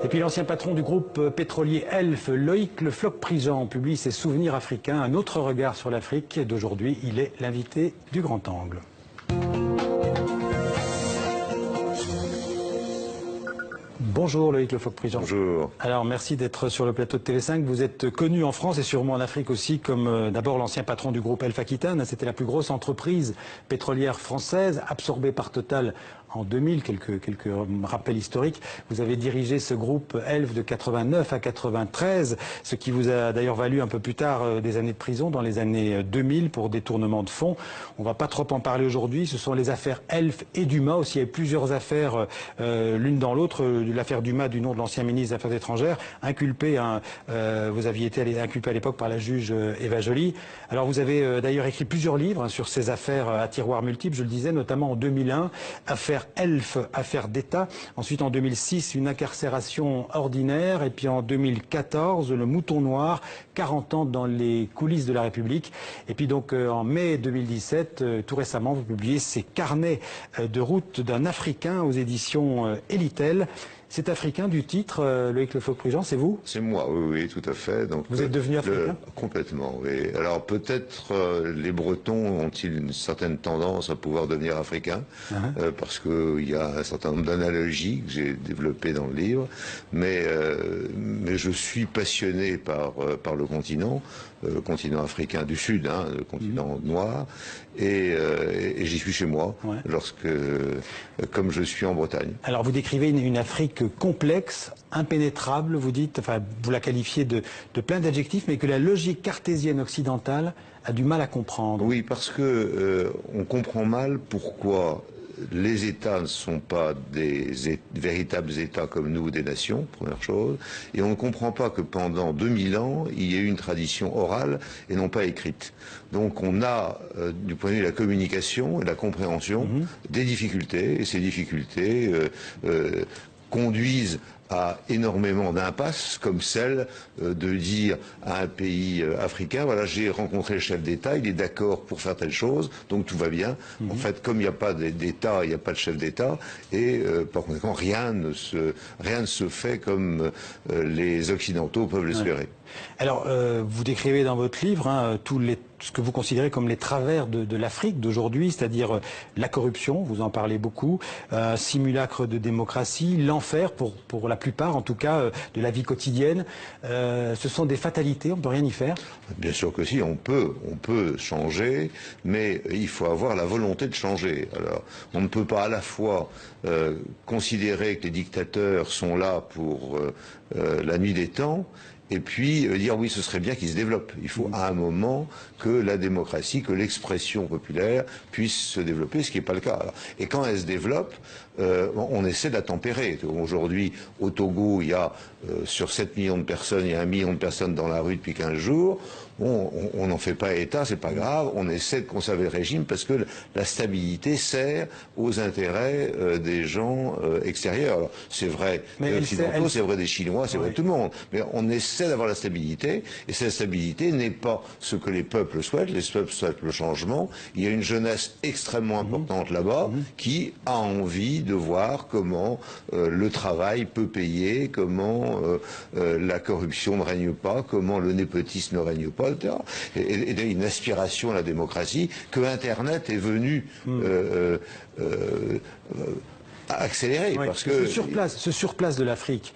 Et puis l'ancien patron du groupe pétrolier Elf, Loïc Le Floch-Prigent, publie ses souvenirs africains, un autre regard sur l'Afrique. D'aujourd'hui, il est l'invité du Grand Angle. Bonjour Loïc Le Floch-Prigent. Bonjour. Alors merci d'être sur le plateau de TV5. Vous êtes connu en France et sûrement en Afrique aussi comme d'abord l'ancien patron du groupe Elf Aquitaine. C'était la plus grosse entreprise pétrolière française, absorbée par Total en 2000, quelques rappels historiques. Vous avez dirigé ce groupe Elf de 89 à 93, ce qui vous a d'ailleurs valu un peu plus tard des années de prison dans les années 2000 pour détournement de fonds. On ne va pas trop en parler aujourd'hui. Ce sont les affaires Elf et Dumas aussi. Il y a plusieurs affaires l'une dans l'autre. L'affaire Dumas du nom de l'ancien ministre des Affaires étrangères, inculpé, vous aviez été inculpé à l'époque par la juge Eva Joly. Alors vous avez d'ailleurs écrit plusieurs livres sur ces affaires à tiroirs multiples, je le disais, notamment en 2001, affaire Elf, affaire d'État. Ensuite en 2006, une incarcération ordinaire. Et puis en 2014, le Mouton Noir, 40 ans dans les coulisses de la République. Et puis donc en mai 2017, tout récemment, vous publiez ces carnets de route d'un Africain aux éditions Elitel. C'est africain du titre, Loïc Le Floch-Prigent, c'est vous? C'est moi, oui, tout à fait. Donc, vous êtes devenu africain? Complètement, oui. Alors peut-être les Bretons ont-ils une certaine tendance à pouvoir devenir africains, parce qu'il y a un certain nombre d'analogies que j'ai développées dans le livre, mais je suis passionné par le continent africain du Sud, le continent noir, et j'y suis chez moi, comme je suis en Bretagne. Alors vous décrivez une Afrique complexe, impénétrable, vous dites, enfin vous la qualifiez de plein d'adjectifs, mais que la logique cartésienne occidentale a du mal à comprendre. Oui, parce que on comprend mal pourquoi les États ne sont pas des véritables États comme nous, des nations, première chose, et on ne comprend pas que pendant 2000 ans, il y ait eu une tradition orale et non pas écrite. Donc on a, du point de vue de la communication et de la compréhension, des difficultés, et ces difficultés conduisent à énormément d'impasses, comme celle de dire à un pays africain, voilà, j'ai rencontré le chef d'État, il est d'accord pour faire telle chose, donc tout va bien. En fait, comme il n'y a pas d'État, il n'y a pas de chef d'État, et par conséquent, rien ne se fait comme les Occidentaux peuvent l'espérer. Alors, vous décrivez dans votre livre ce que vous considérez comme les travers de l'Afrique d'aujourd'hui, c'est-à-dire la corruption, vous en parlez beaucoup, simulacre de démocratie, l'enfer pour la plupart, en tout cas, de la vie quotidienne. Ce sont des fatalités, on ne peut rien y faire? Bien sûr que si, on peut changer, mais il faut avoir la volonté de changer. Alors, on ne peut pas à la fois considérer que les dictateurs sont là pour la nuit des temps, et puis dire oui, ce serait bien qu'ils se développent. Il faut à un moment que la démocratie, que l'expression populaire puisse se développer, ce qui n'est pas le cas. Alors, et quand elle se développe, on essaie de la tempérer. Aujourd'hui, au Togo, il y a sur 7 millions de personnes, il y a 1 million de personnes dans la rue depuis 15 jours. Bon, on n'en fait pas état, c'est pas grave, on essaie de conserver le régime parce que la stabilité sert aux intérêts des gens extérieurs. Alors, c'est vrai des Occidentaux, c'est vrai des Chinois, c'est vrai de tout le monde. Mais on essaie d'avoir la stabilité, et cette stabilité n'est pas ce que les peuples souhaitent. Les peuples souhaitent le changement. Il y a une jeunesse extrêmement importante là-bas qui a envie de voir comment le travail peut payer, comment la corruption ne règne pas, comment le népotisme ne règne pas, et une aspiration à la démocratie que Internet est venu accélérer, oui, parce que ce surplace de l'Afrique,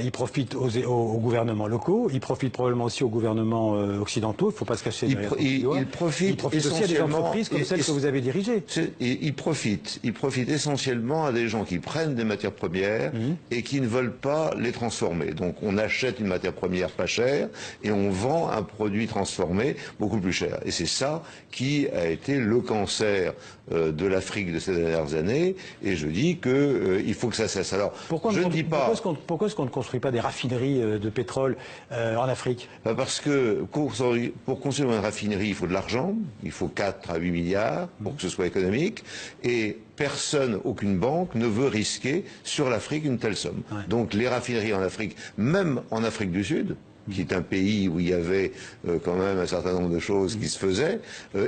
il profite aux gouvernements locaux, il profite probablement aussi aux gouvernements occidentaux. Il ne faut pas se cacher derrière il profite aussi à des entreprises comme celles que vous avez dirigées. Il profite essentiellement à des gens qui prennent des matières premières et qui ne veulent pas les transformer. Donc on achète une matière première pas chère et on vend un produit transformé beaucoup plus cher. Et c'est ça qui a été le cancer de l'Afrique de ces dernières années. Et je dis il faut que ça cesse. Alors, pourquoi est-ce qu'on ne construit pas des raffineries de pétrole en Afrique? Parce que pour construire une raffinerie, il faut de l'argent, il faut 4 à 8 milliards pour que ce soit économique, et personne, aucune banque ne veut risquer sur l'Afrique une telle somme. Ouais. Donc les raffineries en Afrique, même en Afrique du Sud, qui est un pays où il y avait quand même un certain nombre de choses qui se faisaient,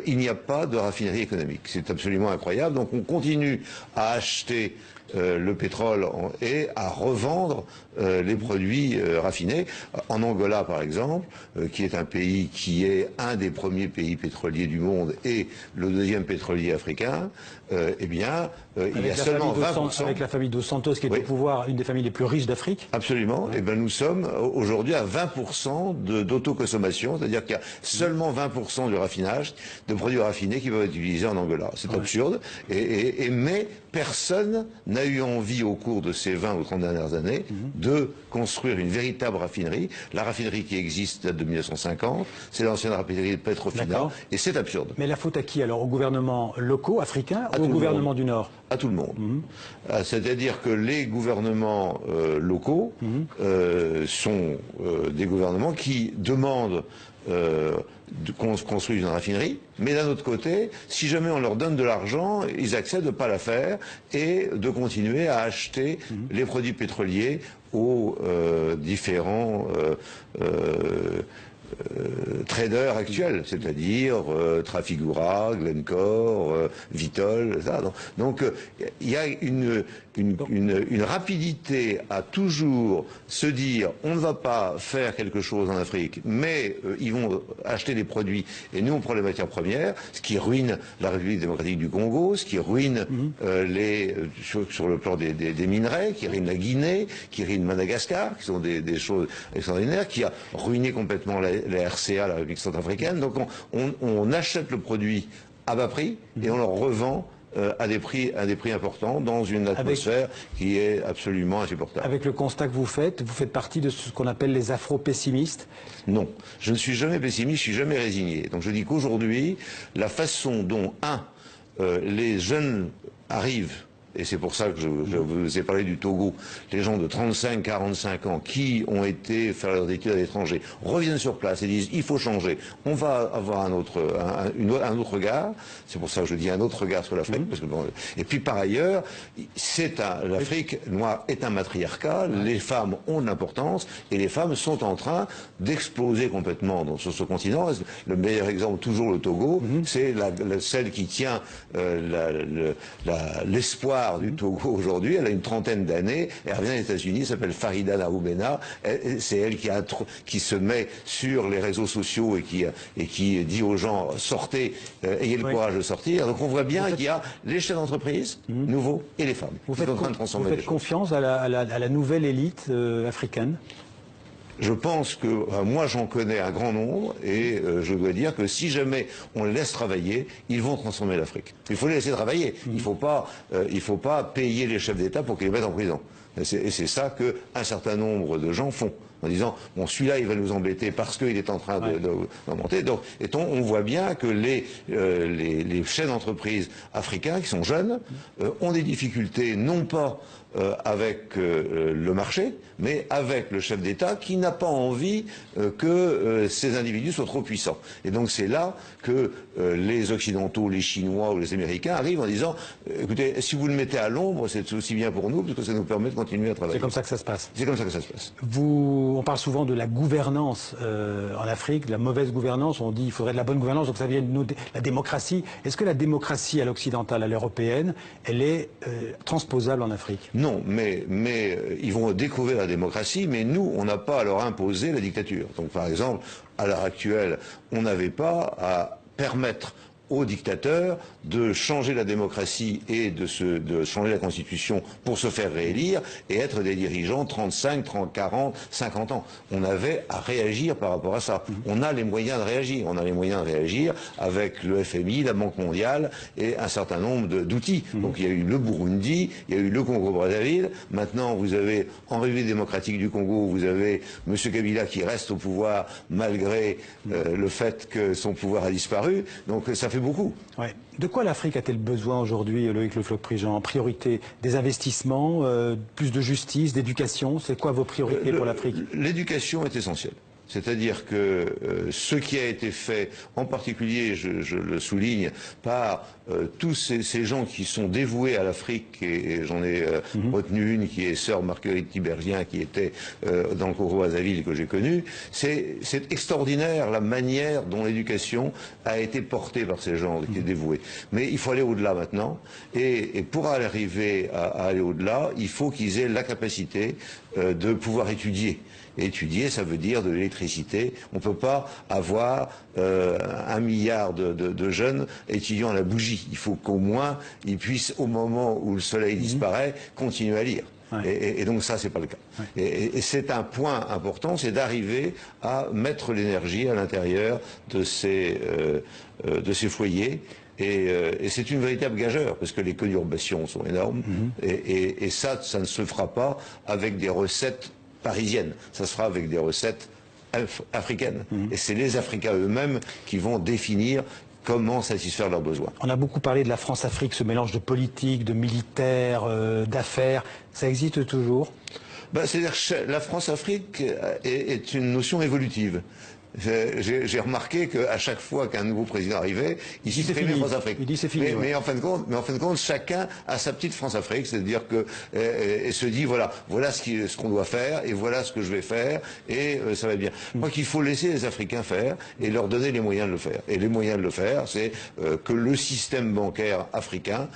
il n'y a pas de raffinerie économique. C'est absolument incroyable. Donc on continue à acheter le pétrole et à revendre les produits raffinés. En Angola, par exemple, qui est un pays qui est un des premiers pays pétroliers du monde et le deuxième pétrolier africain, eh bien, il y a seulement 20%. Avec la famille Dos Santos, qui est au pouvoir, une des familles les plus riches d'Afrique. Absolument. Ouais. Eh bien, nous sommes aujourd'hui à 20% d'autoconsommation, c'est-à-dire qu'il y a seulement 20% du raffinage de produits raffinés qui peuvent être utilisés en Angola. C'est absurde. Mais personne n'a eu envie, au cours de ces 20 ou 30 dernières années, de construire une véritable raffinerie. La raffinerie qui existe date de 1950, c'est l'ancienne raffinerie de Petrofina, et c'est absurde. Mais la faute à qui alors? Aux gouvernements locaux, africains, ou au gouvernement du Nord? À tout le monde. C'est-à-dire que les gouvernements locaux sont des gouvernements qui demandent qu'on construise une raffinerie, mais d'un autre côté, si jamais on leur donne de l'argent, ils acceptent de ne pas la faire et de continuer à acheter les produits pétroliers aux différents traders actuels, c'est-à-dire Trafigura, Glencore, Vitol, ça. Donc il y a une rapidité à toujours se dire on ne va pas faire quelque chose en Afrique, mais ils vont acheter des produits et nous on prend les matières premières, ce qui ruine la République démocratique du Congo, ce qui ruine sur le plan des minerais, qui ruine la Guinée, qui ruine Madagascar, qui sont des choses extraordinaires, qui a ruiné complètement la RCA, la République centrafricaine. Donc on achète le produit à bas prix et on le revend à des prix importants dans une atmosphère qui est absolument insupportable. Avec le constat que vous faites partie de ce qu'on appelle les afro-pessimistes? Non, je ne suis jamais pessimiste, je suis jamais résigné. Donc je dis qu'aujourd'hui, la façon dont, les jeunes arrivent, et c'est pour ça que je vous ai parlé du Togo, les gens de 35-45 ans qui ont été faire leurs études à l'étranger reviennent sur place et disent il faut changer, on va avoir un autre regard, c'est pour ça que je dis un autre regard sur l'Afrique, parce que et puis par ailleurs, l'Afrique noire est un matriarcat, les femmes ont de l'importance et les femmes sont en train d'exploser complètement sur ce continent. Le meilleur exemple, toujours le Togo, c'est celle qui tient l'espoir du Togo aujourd'hui. Elle a une trentaine d'années, elle revient des États-Unis, s'appelle Farida Naoubena. C'est elle qui se met sur les réseaux sociaux et qui dit aux gens sortez, ayez le courage de sortir. Donc on voit bien qu'il y a les chefs d'entreprise nouveaux et les femmes qui sont en train de transformer les choses. Vous faites confiance à la nouvelle élite africaine? Je pense que moi j'en connais un grand nombre et je dois dire que si jamais on les laisse travailler, ils vont transformer l'Afrique. Il faut les laisser travailler. Il faut pas payer les chefs d'État pour qu'ils les mettent en prison. Et c'est ça qu'un certain nombre de gens font. En disant, bon, celui-là, il va nous embêter parce qu'il est en train d'en monter. Donc, on voit bien que les chefs d'entreprise africains, qui sont jeunes, ont des difficultés, non pas avec le marché, mais avec le chef d'État qui n'a pas envie que ces individus soient trop puissants. Et donc c'est là que les Occidentaux, les Chinois ou les Américains arrivent en disant écoutez, si vous le mettez à l'ombre, c'est aussi bien pour nous, parce que ça nous permet de continuer à travailler. C'est comme ça que ça se passe. C'est comme ça que ça se passe. On parle souvent de la gouvernance en Afrique, de la mauvaise gouvernance. On dit qu'il faudrait de la bonne gouvernance, donc ça vient de la démocratie. Est-ce que la démocratie à l'occidentale, à l'européenne, elle est transposable en Afrique? Non, mais ils vont découvrir la démocratie, mais nous, on n'a pas à leur imposer la dictature. Donc, par exemple, à l'heure actuelle, on n'avait pas à permettre aux dictateurs de changer la démocratie et de changer la constitution pour se faire réélire et être des dirigeants 35, 30, 40, 50 ans. On avait à réagir par rapport à ça. On a les moyens de réagir. On a les moyens de réagir avec le FMI, la Banque mondiale et un certain nombre d'outils. Donc il y a eu le Burundi, il y a eu le Congo-Brazzaville. Maintenant, vous avez en République démocratique du Congo, vous avez M. Kabila qui reste au pouvoir malgré le fait que son pouvoir a disparu. Donc ça fait beaucoup. Ouais. De quoi l'Afrique a-t-elle besoin aujourd'hui, Loïc Le Floch-Prigent? En priorité, des investissements, plus de justice, d'éducation? C'est quoi vos priorités pour l'Afrique? L'éducation est essentielle. C'est-à-dire que ce qui a été fait, en particulier, je le souligne, par tous ces gens qui sont dévoués à l'Afrique, et j'en ai retenu une qui est sœur Marguerite Tiberghien, qui était dans le Congo Brazzaville que j'ai connu, c'est extraordinaire la manière dont l'éducation a été portée par ces gens qui est dévoués. Mais il faut aller au-delà maintenant, et pour arriver à aller au-delà, il faut qu'ils aient la capacité de pouvoir étudier. Et étudier, ça veut dire de l'électricité. On ne peut pas avoir 1 milliard de jeunes étudiant à la bougie. Il faut qu'au moins ils puissent, au moment où le soleil disparaît, continuer à lire. Ouais. Et donc ça, c'est pas le cas. Ouais. Et c'est un point important, c'est d'arriver à mettre l'énergie à l'intérieur de ces foyers. Et c'est une véritable gageure, parce que les conurbations sont énormes. Et ça ne se fera pas avec des recettes parisiennes. Ça se fera avec des recettes africaines. Et c'est les Africains eux-mêmes qui vont définir comment satisfaire leurs besoins. On a beaucoup parlé de la France-Afrique, ce mélange de politique, de militaire, d'affaires. Ça existe toujours? C'est-à-dire que la France-Afrique est une notion évolutive. J'ai remarqué qu'à chaque fois qu'un nouveau président arrivait, il supprimait France-Afrique. Il dit c'est fini. Mais en fin de compte, chacun a sa petite France-Afrique, c'est-à-dire que et se dit voilà ce qu'on doit faire et voilà ce que je vais faire et ça va bien. Je crois qu'il faut laisser les Africains faire et leur donner les moyens de le faire. Et les moyens de le faire, c'est que le système bancaire africain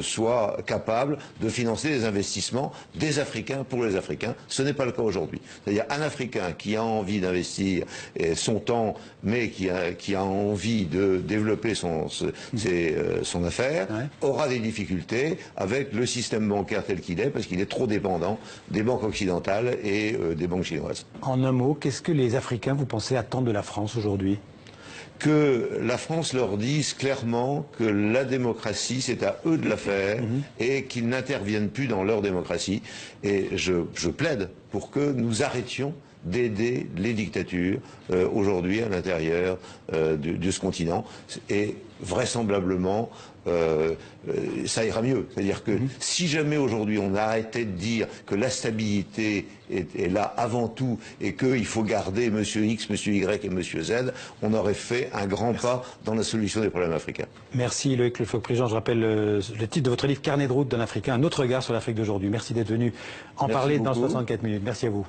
soit capable de financer des investissements des Africains pour les Africains. Ce n'est pas le cas aujourd'hui. C'est-à-dire un Africain qui a envie d'investir son temps, mais qui a envie de développer son affaire, aura des difficultés avec le système bancaire tel qu'il est, parce qu'il est trop dépendant des banques occidentales et des banques chinoises. En un mot, qu'est-ce que les Africains, vous pensez, attendent de la France aujourd'hui? Que la France leur dise clairement que la démocratie, c'est à eux de la faire et qu'ils n'interviennent plus dans leur démocratie. Et je plaide pour que nous arrêtions d'aider les dictatures aujourd'hui à l'intérieur de ce continent. Et vraisemblablement, ça ira mieux. C'est-à-dire que si jamais aujourd'hui on arrêtait de dire que la stabilité est là avant tout et qu'il faut garder Monsieur X, Monsieur Y et Monsieur Z, on aurait fait un grand pas dans la solution des problèmes africains. Merci Loïc Le Floch-Prigent. Je rappelle le titre de votre livre, Carnet de route d'un Africain, un autre regard sur l'Afrique d'aujourd'hui. Merci d'être venu en parler dans 64 minutes. Merci à vous.